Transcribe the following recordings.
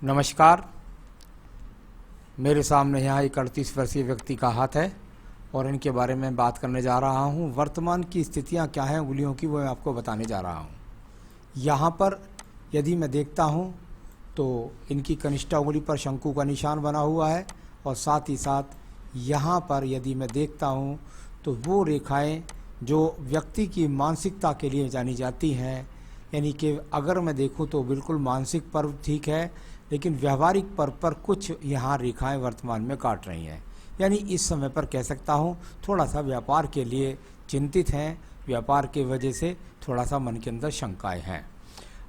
नमस्कार। मेरे सामने यहाँ एक 38 वर्षीय व्यक्ति का हाथ है और इनके बारे में बात करने जा रहा हूँ। वर्तमान की स्थितियाँ क्या हैं उंगलियों की, वो मैं आपको बताने जा रहा हूँ। यहाँ पर यदि मैं देखता हूँ तो इनकी कनिष्ठा उंगली पर शंकु का निशान बना हुआ है और साथ ही साथ यहाँ पर यदि मैं देखता हूँ तो वो रेखाएं जो व्यक्ति की मानसिकता के लिए जानी जाती हैं, यानी कि अगर मैं देखूँ तो बिल्कुल मानसिक पर्व ठीक है, लेकिन व्यवहारिक पर्व पर कुछ यहाँ रेखाएं वर्तमान में काट रही हैं। यानी इस समय पर कह सकता हूँ थोड़ा सा व्यापार के लिए चिंतित हैं, व्यापार के वजह से थोड़ा सा मन के अंदर शंकाएं हैं।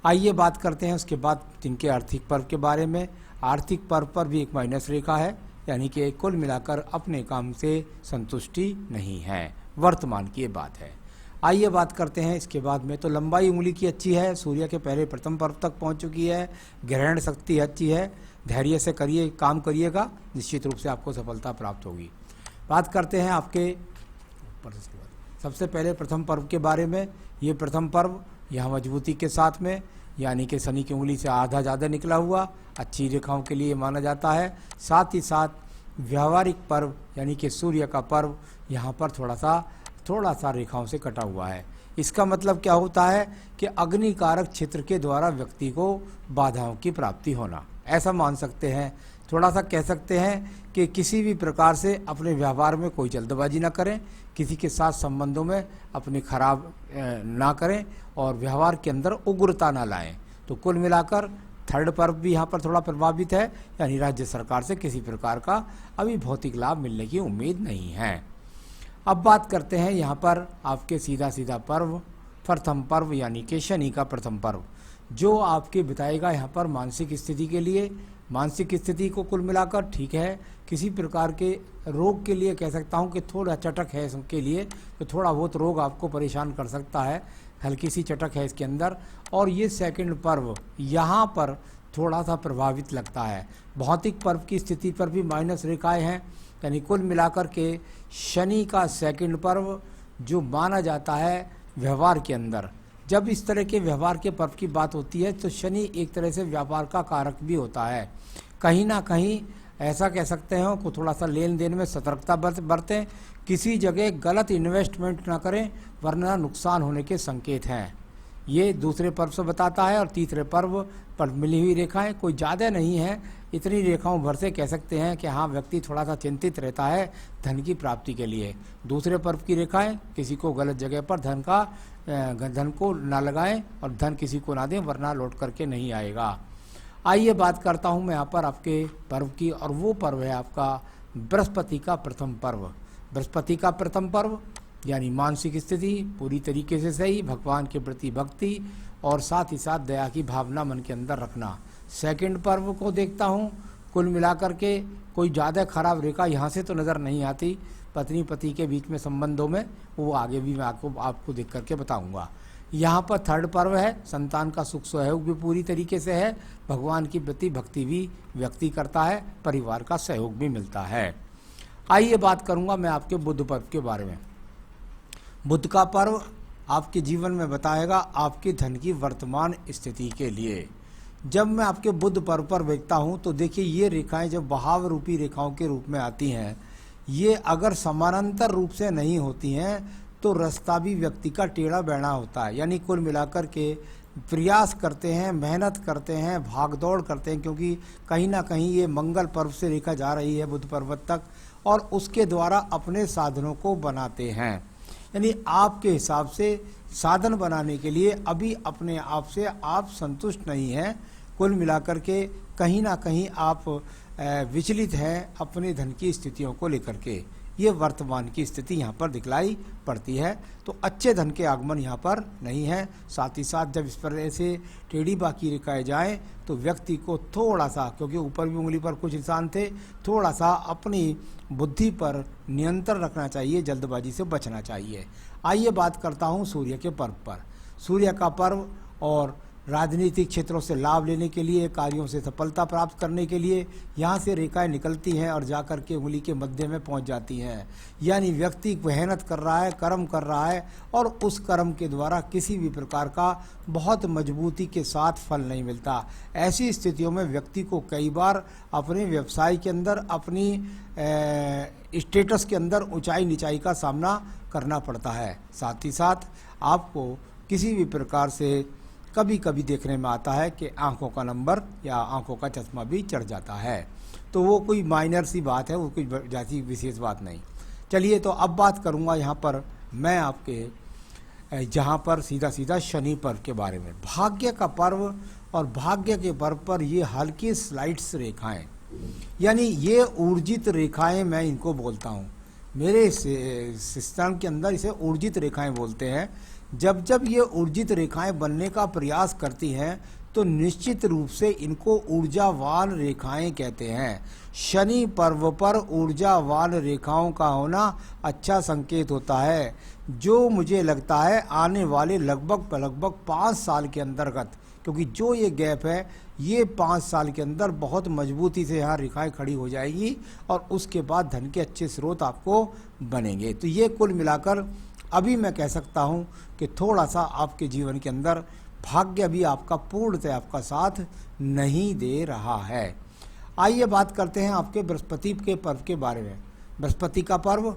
आइए बात करते हैं उसके बाद इनके आर्थिक पर्व के बारे में। आर्थिक पर्व पर भी एक माइनस रेखा है, यानी कि कुल मिलाकर अपने काम से संतुष्टि नहीं है, वर्तमान की ये बात है। आइए बात करते हैं इसके बाद में। तो लंबाई उंगली की अच्छी है, सूर्य के पहले प्रथम पर्व तक पहुंच चुकी है, ग्रहण शक्ति अच्छी है, धैर्य से करिए, काम करिएगा, निश्चित रूप से आपको सफलता प्राप्त होगी। बात करते हैं आपके सबसे पहले प्रथम पर्व के बारे में। ये प्रथम पर्व यहाँ मजबूती के साथ में, यानी कि शनि की उंगली से आधा ज़्यादा निकला हुआ अच्छी रेखाओं के लिए माना जाता है। साथ ही साथ व्यावहारिक पर्व यानी कि सूर्य का पर्व यहाँ पर थोड़ा सा रेखाओं से कटा हुआ है। इसका मतलब क्या होता है कि अग्नि कारक क्षेत्र के द्वारा व्यक्ति को बाधाओं की प्राप्ति होना, ऐसा मान सकते हैं। थोड़ा सा कह सकते हैं कि किसी भी प्रकार से अपने व्यवहार में कोई जल्दबाजी ना करें, किसी के साथ संबंधों में अपने खराब ना करें और व्यवहार के अंदर उग्रता ना लाएं। तो कुल मिलाकर थर्ड पर्व भी यहाँ पर थोड़ा प्रभावित है, यानी राज्य सरकार से किसी प्रकार का अभी भौतिक लाभ मिलने की उम्मीद नहीं है। अब बात करते हैं यहाँ पर आपके सीधा पर्व, प्रथम पर्व यानी कि शनि का प्रथम पर्व, जो आपके बिताएगा यहाँ पर मानसिक स्थिति के लिए। मानसिक स्थिति को कुल मिलाकर ठीक है, किसी प्रकार के रोग के लिए कह सकता हूँ कि थोड़ा चटक है इसके लिए, तो थोड़ा बहुत रोग आपको परेशान कर सकता है, हल्की सी चटक है इसके अंदर। और ये सेकंड पर्व यहाँ पर थोड़ा सा प्रभावित लगता है। भौतिक पर्व की स्थिति पर भी माइनस रेखाएं हैं, यानी कुल मिलाकर के शनि का सेकंड पर्व जो माना जाता है व्यवहार के अंदर। जब इस तरह के व्यवहार के पर्व की बात होती है तो शनि एक तरह से व्यापार का कारक भी होता है। कहीं ना कहीं ऐसा कह सकते हो कि थोड़ा सा लेन देन में सतर्कता बरतें, किसी जगह गलत इन्वेस्टमेंट ना करें वरना नुकसान होने के संकेत हैं। ये दूसरे पर्व से बताता है। और तीसरे पर्व पर मिली हुई रेखाएं कोई ज़्यादा नहीं है, इतनी रेखाओं भर से कह सकते हैं कि हाँ व्यक्ति थोड़ा सा चिंतित रहता है धन की प्राप्ति के लिए। दूसरे पर्व की रेखाएं किसी को गलत जगह पर धन को ना लगाएं और धन किसी को ना दें वरना लौट करके नहीं आएगा। आइए बात करता हूँ मैं यहाँ पर आपके पर्व की, और वो पर्व है आपका बृहस्पति का प्रथम पर्व। बृहस्पति का प्रथम पर्व यानी मानसिक स्थिति पूरी तरीके से सही, भगवान के प्रति भक्ति और साथ ही साथ दया की भावना मन के अंदर रखना। सेकंड पर्व को देखता हूँ, कुल मिलाकर के कोई ज़्यादा खराब रेखा यहाँ से तो नज़र नहीं आती। पत्नी पति के बीच में संबंधों में वो आगे भी मैं आपको देख करके बताऊँगा। यहाँ पर थर्ड पर्व है, संतान का सुख सहयोग भी पूरी तरीके से है, भगवान की प्रति भक्ति भी व्यक्ति करता है, परिवार का सहयोग भी मिलता है। आइए बात करूँगा मैं आपके बुध पर्व के बारे में। बुध का पर्व आपके जीवन में बताएगा आपके धन की वर्तमान स्थिति के लिए। जब मैं आपके बुध पर्व पर देखता हूँ तो देखिए ये रेखाएं जब बहाव रूपी रेखाओं के रूप में आती हैं, ये अगर समानांतर रूप से नहीं होती हैं तो रास्ता भी व्यक्ति का टेढ़ा बेढ़ा होता है। यानी कुल मिलाकर के प्रयास करते हैं, मेहनत करते हैं, भागदौड़ करते हैं, क्योंकि कहीं ना कहीं ये मंगल पर्व से रेखा जा रही है बुध पर्वत तक, और उसके द्वारा अपने साधनों को बनाते हैं। यानी आपके हिसाब से साधन बनाने के लिए अभी अपने आप से आप संतुष्ट नहीं हैं। कुल मिलाकर के कहीं ना कहीं आप विचलित हैं अपने धन की स्थितियों को लेकर के। ये वर्तमान की स्थिति यहाँ पर दिखलाई पड़ती है। तो अच्छे धन के आगमन यहाँ पर नहीं है। साथ ही साथ जब इस पर ऐसे टेढ़ी बाकी रेखाएं जाएं तो व्यक्ति को थोड़ा सा, क्योंकि ऊपर भी उंगली पर कुछ निशान थे, थोड़ा सा अपनी बुद्धि पर नियंत्रण रखना चाहिए, जल्दबाजी से बचना चाहिए। आइए बात करता हूँ सूर्य के पर्व पर। सूर्य का पर्व और राजनीतिक क्षेत्रों से लाभ लेने के लिए, कार्यों से सफलता प्राप्त करने के लिए यहाँ से रेखाएं निकलती हैं और जाकर के उंगली के मध्य में पहुँच जाती हैं। यानी व्यक्ति मेहनत कर रहा है, कर्म कर रहा है और उस कर्म के द्वारा किसी भी प्रकार का बहुत मजबूती के साथ फल नहीं मिलता। ऐसी स्थितियों में व्यक्ति को कई बार अपने व्यवसाय के अंदर, अपनी स्टेटस के अंदर ऊंचाई नीचाई का सामना करना पड़ता है। साथ ही साथ आपको किसी भी प्रकार से कभी कभी देखने में आता है कि आंखों का नंबर या आंखों का चश्मा भी चढ़ जाता है। तो वो कोई माइनर सी बात है, वो कोई ज़्यादा विशेष बात नहीं। चलिए, तो अब बात करूँगा यहाँ पर मैं आपके जहाँ पर सीधा सीधा शनि पर्व के बारे में। भाग्य का पर्व और भाग्य के पर्व पर ये हल्की स्लाइड्स रेखाएं, यानी ये ऊर्जित रेखाएं मैं इनको बोलता हूँ। मेरे सिस्टम के अंदर इसे ऊर्जित रेखाएं बोलते हैं। जब जब ये ऊर्जित रेखाएं बनने का प्रयास करती हैं तो निश्चित रूप से इनको ऊर्जावान रेखाएं कहते हैं। शनि पर्व पर ऊर्जावान रेखाओं का होना अच्छा संकेत होता है, जो मुझे लगता है आने वाले लगभग 5 साल के अंतर्गत, क्योंकि जो ये गैप है ये 5 साल के अंदर बहुत मजबूती से यहाँ रेखाएं खड़ी हो जाएगी और उसके बाद धन के अच्छे स्रोत आपको बनेंगे। तो ये कुल मिलाकर अभी मैं कह सकता हूँ कि थोड़ा सा आपके जीवन के अंदर भाग्य भी आपका पूर्णतः आपका साथ नहीं दे रहा है। आइए बात करते हैं आपके बृहस्पति के पर्व के बारे में। बृहस्पति का पर्व,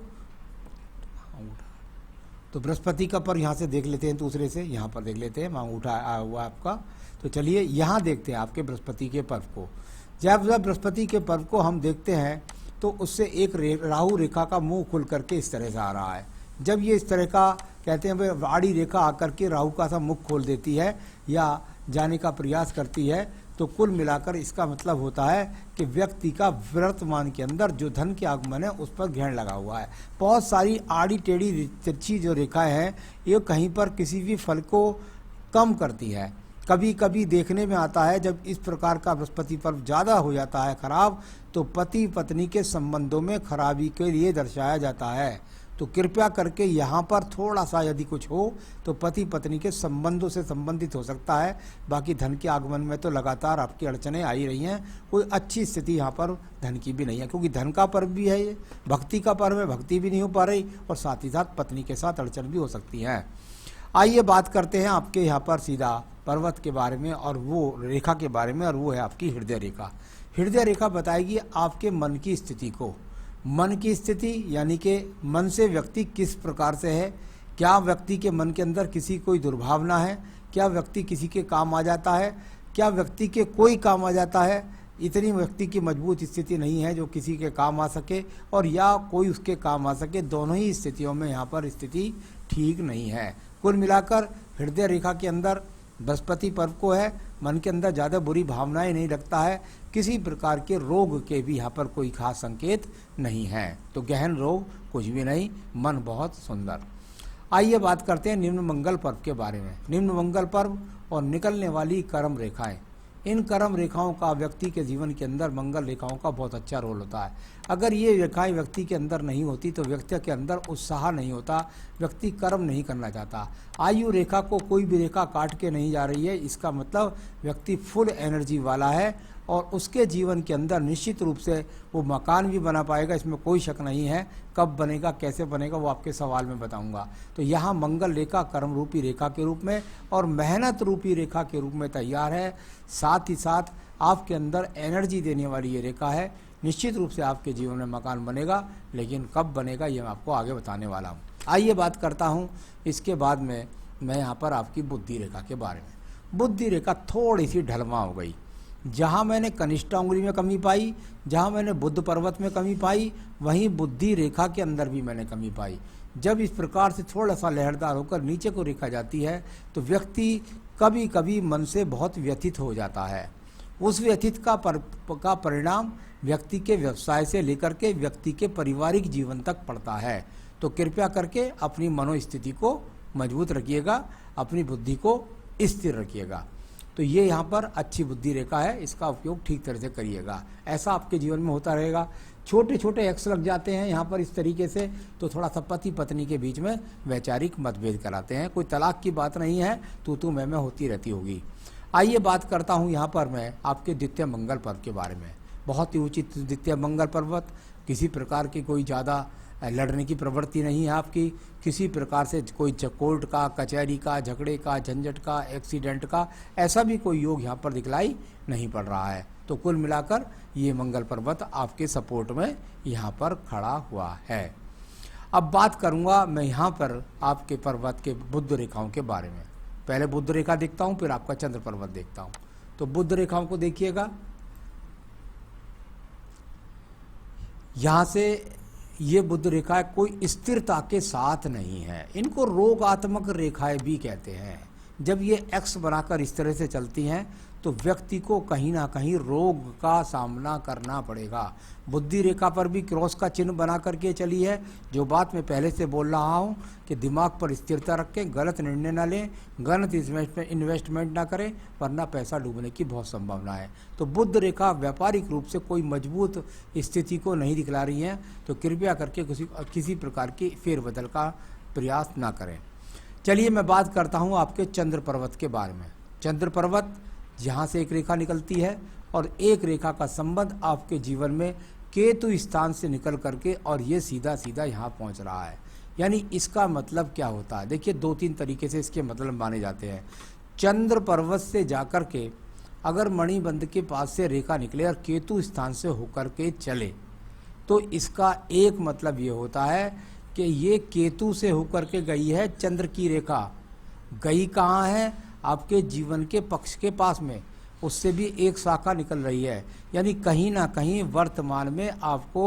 तो बृहस्पति का पर्व यहाँ से देख लेते हैं, दूसरे से यहाँ पर देख लेते हैं। मांग उठा हुआ आपका, तो चलिए यहाँ देखते हैं आपके बृहस्पति के पर्व को। जब बृहस्पति के पर्व को हम देखते हैं तो उससे एक राहु रेखा का मुंह खुल करके इस तरह से आ रहा है। जब ये इस तरह का कहते हैं भाई आड़ी रेखा आकर के राहु का सा मुख खोल देती है या जाने का प्रयास करती है, तो कुल मिलाकर इसका मतलब होता है कि व्यक्ति का वर्तमान के अंदर जो धन के आगमन है उस पर ग्रहण लगा हुआ है। बहुत सारी आड़ी टेढ़ी तिरछी जो रेखाएं हैं ये कहीं पर किसी भी फल को कम करती है। कभी कभी देखने में आता है जब इस प्रकार का बृहस्पति पर्व ज़्यादा हो जाता है खराब, तो पति पत्नी के संबंधों में खराबी के लिए दर्शाया जाता है। तो कृपया करके यहाँ पर थोड़ा सा यदि कुछ हो तो पति पत्नी के संबंधों से संबंधित हो सकता है। बाकी धन के आगमन में तो लगातार आपकी अड़चनें आ ही रही हैं, कोई अच्छी स्थिति यहाँ पर धन की भी नहीं है, क्योंकि धन का पर्व भी है, ये भक्ति का पर्व है, भक्ति भी नहीं हो पा रही और साथ ही साथ पत्नी के साथ अड़चन भी हो सकती है। आइए बात करते हैं आपके यहाँ पर सीधा पर्वत के बारे में और वो रेखा के बारे में, और वो है आपकी हृदय रेखा। हृदय रेखा बताएगी आपके मन की स्थिति को। मन की स्थिति यानी कि मन से व्यक्ति किस प्रकार से है, क्या व्यक्ति के मन के अंदर किसी कोई दुर्भावना है, क्या व्यक्ति किसी के काम आ जाता है, क्या व्यक्ति के कोई काम आ जाता है। इतनी व्यक्ति की मजबूत स्थिति नहीं है जो किसी के काम आ सके और या कोई उसके काम आ सके, दोनों ही स्थितियों में यहाँ पर स्थिति ठीक नहीं है। कुल मिलाकर हृदय रेखा के अंदर बृहस्पति पर्व को है, मन के अंदर ज़्यादा बुरी भावनाएं नहीं रखता है, किसी प्रकार के रोग के भी यहाँ पर कोई खास संकेत नहीं है, तो गहन रोग कुछ भी नहीं, मन बहुत सुंदर। आइए बात करते हैं निम्न मंगल पर्व के बारे में। निम्न मंगल पर्व और निकलने वाली कर्म रेखाएं, इन कर्म रेखाओं का व्यक्ति के जीवन के अंदर मंगल रेखाओं का बहुत अच्छा रोल होता है। अगर ये रेखाएं व्यक्ति के अंदर नहीं होती तो व्यक्ति के अंदर उत्साह नहीं होता, व्यक्ति कर्म नहीं करना चाहता। आयु रेखा को कोई भी रेखा काट के नहीं जा रही है, इसका मतलब व्यक्ति फुल एनर्जी वाला है और उसके जीवन के अंदर निश्चित रूप से वो मकान भी बना पाएगा, इसमें कोई शक नहीं है। कब बनेगा, कैसे बनेगा, वो आपके सवाल में बताऊंगा। तो यहाँ मंगल रेखा कर्म रूपी रेखा के रूप में और मेहनत रूपी रेखा के रूप में तैयार है। साथ ही साथ आपके अंदर एनर्जी देने वाली ये रेखा है। निश्चित रूप से आपके जीवन में मकान बनेगा, लेकिन कब बनेगा ये मैं आपको आगे बताने वाला हूँ। आइए बात करता हूँ इसके बाद में मैं यहाँ पर आपकी बुद्धि रेखा के बारे में। बुद्धि रेखा थोड़ी सी ढलवा हो गई। जहाँ मैंने कनिष्ठा उंगली में कमी पाई, जहाँ मैंने बुद्ध पर्वत में कमी पाई, वहीं बुद्धि रेखा के अंदर भी मैंने कमी पाई। जब इस प्रकार से थोड़ा सा लहरदार होकर नीचे को रेखा जाती है तो व्यक्ति कभी कभी मन से बहुत व्यथित हो जाता है। उस व्यथित का परिणाम व्यक्ति के व्यवसाय से लेकर के व्यक्ति के पारिवारिक जीवन तक पड़ता है। तो कृपया करके अपनी मनोस्थिति को मजबूत रखिएगा, अपनी बुद्धि को स्थिर रखिएगा। तो ये यहाँ पर अच्छी बुद्धि रेखा है, इसका उपयोग ठीक तरह से करिएगा। ऐसा आपके जीवन में होता रहेगा। छोटे छोटे एक्स लग जाते हैं यहाँ पर इस तरीके से, तो थोड़ा सा पति पत्नी के बीच में वैचारिक मतभेद कराते हैं। कोई तलाक की बात नहीं है, तू मैं होती रहती होगी। आइए बात करता हूँ यहाँ पर मैं आपके द्वितीय मंगल पर्व के बारे में। बहुत ही उचित द्वितीय मंगल पर्वत, किसी प्रकार की कोई ज़्यादा लड़ने की प्रवृत्ति नहीं है आपकी, किसी प्रकार से कोई कोर्ट का, कचहरी का, झगड़े का, झंझट का, एक्सीडेंट का ऐसा भी कोई योग यहाँ पर दिखलाई नहीं पड़ रहा है। तो कुल मिलाकर ये मंगल पर्वत आपके सपोर्ट में यहाँ पर खड़ा हुआ है। अब बात करूँगा मैं यहाँ पर आपके पर्वत के बुध रेखाओं के बारे में। पहले बुध रेखा देखता हूँ, फिर आपका चंद्र पर्वत देखता हूँ। तो बुध रेखाओं को देखिएगा, यहाँ से ये बुध रेखाएं कोई स्थिरता के साथ नहीं है, इनको रोगात्मक रेखाएं भी कहते हैं। जब ये एक्स बनाकर इस तरह से चलती हैं तो व्यक्ति को कहीं ना कहीं रोग का सामना करना पड़ेगा। बुद्धि रेखा पर भी क्रॉस का चिन्ह बना करके चली है। जो बात मैं पहले से बोल रहा हूँ कि दिमाग पर स्थिरता रखें, गलत निर्णय ना लें, गलत इन्वेस्टमेंट ना करें, वरना पैसा डूबने की बहुत संभावना है। तो बुध रेखा व्यापारिक रूप से कोई मजबूत स्थिति को नहीं दिखला रही है, तो कृपया करके किसी प्रकार की फेरबदल का प्रयास ना करें। चलिए मैं बात करता हूँ आपके चंद्र पर्वत के बारे में। चंद्र पर्वत यहाँ से एक रेखा निकलती है और एक रेखा का संबंध आपके जीवन में केतु स्थान से निकल करके और ये सीधा सीधा यहाँ पहुँच रहा है। यानी इसका मतलब क्या होता है, देखिए 2-3 तरीके से इसके मतलब माने जाते हैं। चंद्र पर्वत से जाकर के अगर मणिबंध के पास से रेखा निकले और केतु स्थान से होकर के चले तो इसका एक मतलब ये होता है कि ये केतु से होकर के गई है, चंद्र की रेखा गई कहाँ है, आपके जीवन के पक्ष के पास में, उससे भी एक शाखा निकल रही है। यानी कहीं ना कहीं वर्तमान में आपको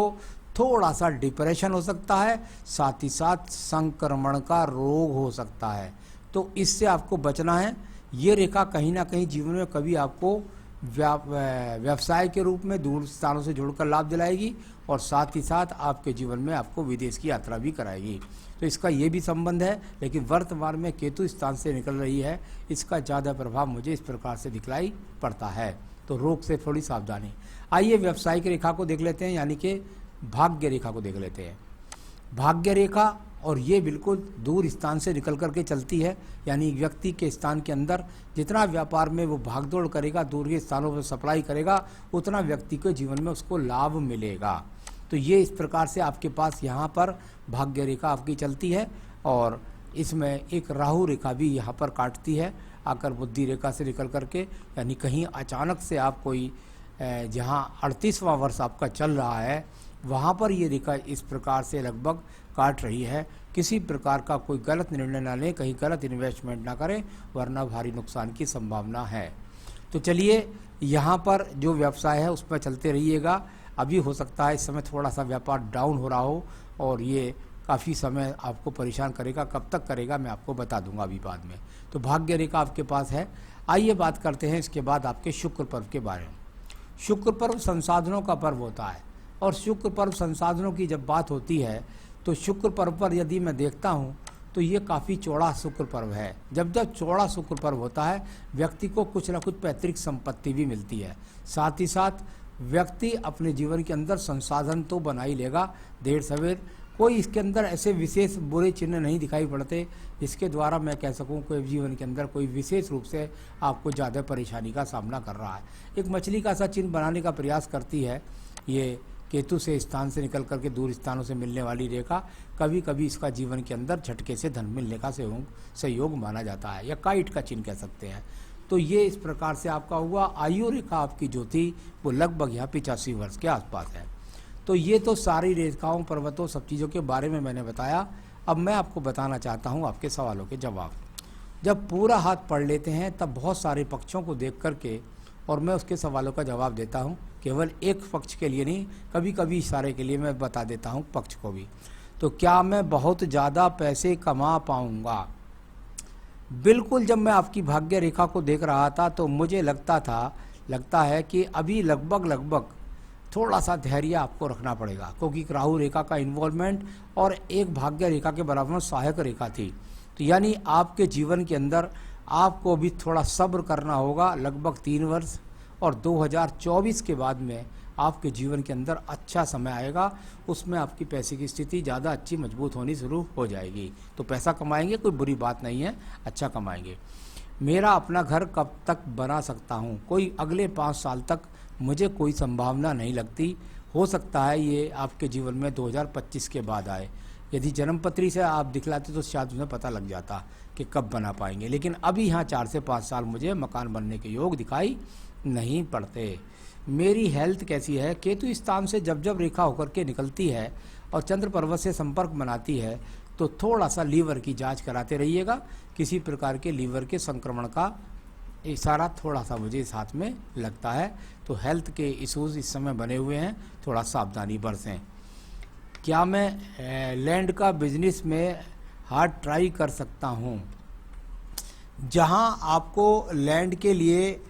थोड़ा सा डिप्रेशन हो सकता है, साथ ही साथ संक्रमण का रोग हो सकता है, तो इससे आपको बचना है। ये रेखा कहीं ना कहीं जीवन में कभी आपको व्यवसाय के रूप में दूर स्थानों से जुड़कर लाभ दिलाएगी और साथ ही साथ आपके जीवन में आपको विदेश की यात्रा भी कराएगी। तो इसका ये भी संबंध है, लेकिन वर्तमान में केतु स्थान से निकल रही है, इसका ज़्यादा प्रभाव मुझे इस प्रकार से दिखलाई पड़ता है। तो रोग से थोड़ी सावधानी। आइए व्यवसायिक रेखा को देख लेते हैं, यानी कि भाग्य रेखा को देख लेते हैं। भाग्य रेखा और ये बिल्कुल दूर स्थान से निकल करके चलती है, यानी व्यक्ति के स्थान के अंदर जितना व्यापार में वो भागदौड़ करेगा, दूर के स्थानों पर सप्लाई करेगा, उतना व्यक्ति के जीवन में उसको लाभ मिलेगा। तो ये इस प्रकार से आपके पास यहाँ पर भाग्य रेखा आपकी चलती है और इसमें एक राहु रेखा भी यहाँ पर काटती है आकर बुद्धि रेखा से निकल करके। यानी कहीं अचानक से आप कोई जहाँ 38वां वर्ष आपका चल रहा है वहाँ पर ये रेखा इस प्रकार से लगभग काट रही है। किसी प्रकार का कोई गलत निर्णय ना लें, कहीं गलत इन्वेस्टमेंट ना करें, वरना भारी नुकसान की संभावना है। तो चलिए यहाँ पर जो व्यवसाय है उसमें चलते रहिएगा। अभी हो सकता है इस समय थोड़ा सा व्यापार डाउन हो रहा हो और ये काफ़ी समय आपको परेशान करेगा, कब तक करेगा मैं आपको बता दूंगा अभी बाद में। तो भाग्य रेखा आपके पास है। आइए बात करते हैं इसके बाद आपके शुक्र पर्व के बारे में। शुक्र पर्व संसाधनों का पर्व होता है और शुक्र पर्व संसाधनों की जब बात होती है तो शुक्र पर्व पर यदि मैं देखता हूँ तो ये काफ़ी चौड़ा शुक्र पर्व है। जब चौड़ा शुक्र पर्व होता है व्यक्ति को कुछ ना कुछ पैतृक संपत्ति भी मिलती है, साथ ही साथ व्यक्ति अपने जीवन के अंदर संसाधन तो बना ही लेगा देर सवेर। कोई इसके अंदर ऐसे विशेष बुरे चिन्ह नहीं दिखाई पड़ते जिसके द्वारा मैं कह सकूं कोई जीवन के अंदर कोई विशेष रूप से आपको ज़्यादा परेशानी का सामना कर रहा है। एक मछली का सा चिन्ह बनाने का प्रयास करती है ये केतु से स्थान से निकल करके दूर स्थानों से मिलने वाली रेखा। कभी कभी इसका जीवन के अंदर झटके से धन मिलने का सहयोग माना जाता है, या काइट का चिन्ह कह सकते हैं। तो ये इस प्रकार से आपका हुआ। आयु रेखा आपकी जो थी वो लगभग यहाँ 85 वर्ष के आसपास है। तो ये तो सारी रेखाओं, पर्वतों, सब चीज़ों के बारे में मैंने बताया। अब मैं आपको बताना चाहता हूँ आपके सवालों के जवाब। जब पूरा हाथ पढ़ लेते हैं तब बहुत सारे पक्षों को देख करके और मैं उसके सवालों का जवाब देता हूँ। केवल एक पक्ष के लिए नहीं, कभी कभी इशारे के लिए मैं बता देता हूँ पक्ष को भी। तो क्या मैं बहुत ज़्यादा पैसे कमा पाऊँगा? बिल्कुल। जब मैं आपकी भाग्य रेखा को देख रहा था तो मुझे लगता है कि अभी लगभग थोड़ा सा धैर्य आपको रखना पड़ेगा, क्योंकि राहु रेखा का इन्वॉल्वमेंट और एक भाग्य रेखा के बराबर सहायक रेखा थी। तो यानी आपके जीवन के अंदर आपको भी थोड़ा सब्र करना होगा, लगभग 3 वर्ष, और 2024 के बाद में आपके जीवन के अंदर अच्छा समय आएगा। उसमें आपकी पैसे की स्थिति ज़्यादा अच्छी मजबूत होनी शुरू हो जाएगी। तो पैसा कमाएंगे, कोई बुरी बात नहीं है, अच्छा कमाएंगे। मेरा अपना घर कब तक बना सकता हूँ? कोई अगले 5 साल तक मुझे कोई संभावना नहीं लगती। हो सकता है ये आपके जीवन में 2025 के बाद आए। यदि जन्मपत्री से आप दिखलाते तो शायद उन्हें पता लग जाता कि कब बना पाएंगे, लेकिन अभी यहाँ 4 से 5 साल मुझे मकान बनने के योग दिखाई नहीं पड़ते। मेरी हेल्थ कैसी है? केतु स्थान से जब जब रेखा होकर के निकलती है और चंद्र पर्वत से संपर्क बनाती है तो थोड़ा सा लीवर की जांच कराते रहिएगा। किसी प्रकार के लीवर के संक्रमण का इशारा थोड़ा सा मुझे इस हाथ में लगता है। तो हेल्थ के इश्यूज इस समय बने हुए हैं, थोड़ा सावधानी बरतें। क्या मैं लैंड का बिजनेस में हार्ड ट्राई कर सकता हूँ? जहां आपको लैंड के लिए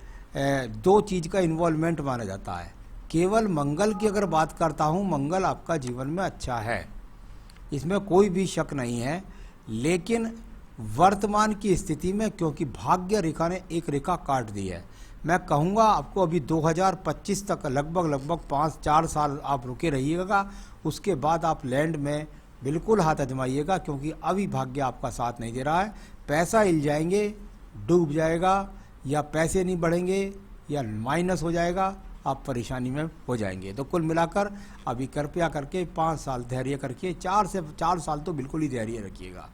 2 चीज़ का इन्वॉल्वमेंट माना जाता है। केवल मंगल की अगर बात करता हूँ, मंगल आपका जीवन में अच्छा है, इसमें कोई भी शक नहीं है। लेकिन वर्तमान की स्थिति में क्योंकि भाग्य रेखा ने एक रेखा काट दी है, मैं कहूँगा आपको अभी 2025 तक लगभग 5-4 साल आप रुके रहिएगा। उसके बाद आप लैंड में बिल्कुल हाथ आजमाइएगा, क्योंकि अभी भाग्य आपका साथ नहीं दे रहा है। पैसा हिल जाएंगे, डूब जाएगा, या पैसे नहीं बढ़ेंगे या माइनस हो जाएगा, आप परेशानी में हो जाएंगे। तो कुल मिलाकर अभी कृपया करके 5 साल धैर्य करके 4 साल तो बिल्कुल ही धैर्य रखिएगा।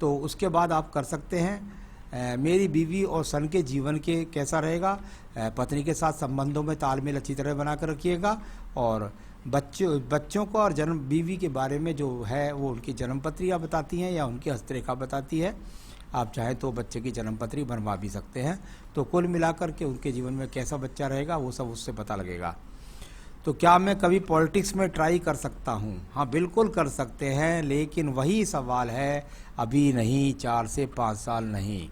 तो उसके बाद आप कर सकते हैं। मेरी बीवी और सन के जीवन के कैसा रहेगा? पत्नी के साथ संबंधों में तालमेल अच्छी तरह बना कर रखिएगा। और बच्चों को और बीवी के बारे में जो है वो उनकी जन्मपत्रियाँ बताती हैं या उनकी हस्तरेखा बताती है। आप चाहें तो बच्चे की जन्मपत्री बनवा भी सकते हैं। तो कुल मिलाकर के उनके जीवन में कैसा बच्चा रहेगा वो सब उससे पता लगेगा। तो क्या मैं कभी पॉलिटिक्स में ट्राई कर सकता हूँ? हाँ, बिल्कुल कर सकते हैं, लेकिन वही सवाल है, अभी नहीं, 4 से 5 साल नहीं।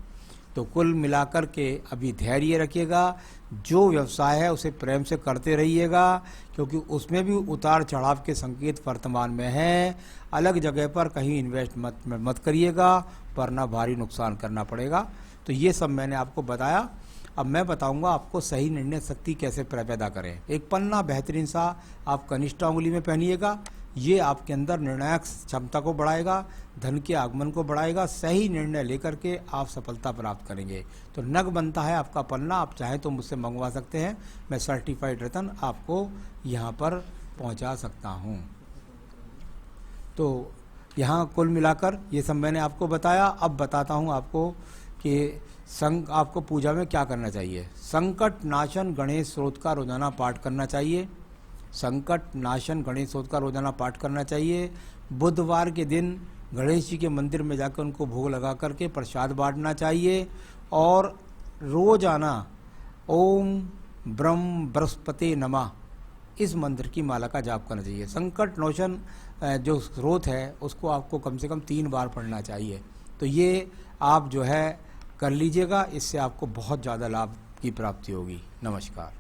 तो कुल मिलाकर के अभी धैर्य रखिएगा। जो व्यवसाय है उसे प्रेम से करते रहिएगा, क्योंकि उसमें भी उतार चढ़ाव के संकेत वर्तमान में हैं। अलग जगह पर कहीं इन्वेस्ट मत करिएगा, वरना भारी नुकसान करना पड़ेगा। तो ये सब मैंने आपको बताया। अब मैं बताऊंगा आपको सही निर्णय शक्ति कैसे पैदा करें। एक पन्ना बेहतरीन सा आप कनिष्ठ उंगली में पहनिएगा। ये आपके अंदर निर्णायक क्षमता को बढ़ाएगा, धन के आगमन को बढ़ाएगा। सही निर्णय लेकर के आप सफलता प्राप्त करेंगे। तो नग बनता है आपका पन्ना, आप चाहें तो मुझसे मंगवा सकते हैं। मैं सर्टिफाइड रतन आपको यहाँ पर पहुँचा सकता हूँ। तो यहाँ कुल मिलाकर ये सब मैंने आपको बताया। अब बताता हूँ आपको कि आपको पूजा में क्या करना चाहिए। संकट नाशन गणेश स्तोत्र का रोजाना पाठ करना चाहिए। संकट नाशन गणेश स्तोत्र का रोजाना पाठ करना चाहिए। बुधवार के दिन गणेश जी के मंदिर में जाकर उनको भोग लगा करके प्रसाद बांटना चाहिए। और रोजाना ओम ब्रह्म बृहस्पति नमः इस मंत्र की माला का जाप करना चाहिए। संकट नाशन जो स्रोत है उसको आपको कम से कम 3 बार पढ़ना चाहिए। तो ये आप जो है कर लीजिएगा, इससे आपको बहुत ज़्यादा लाभ की प्राप्ति होगी। नमस्कार।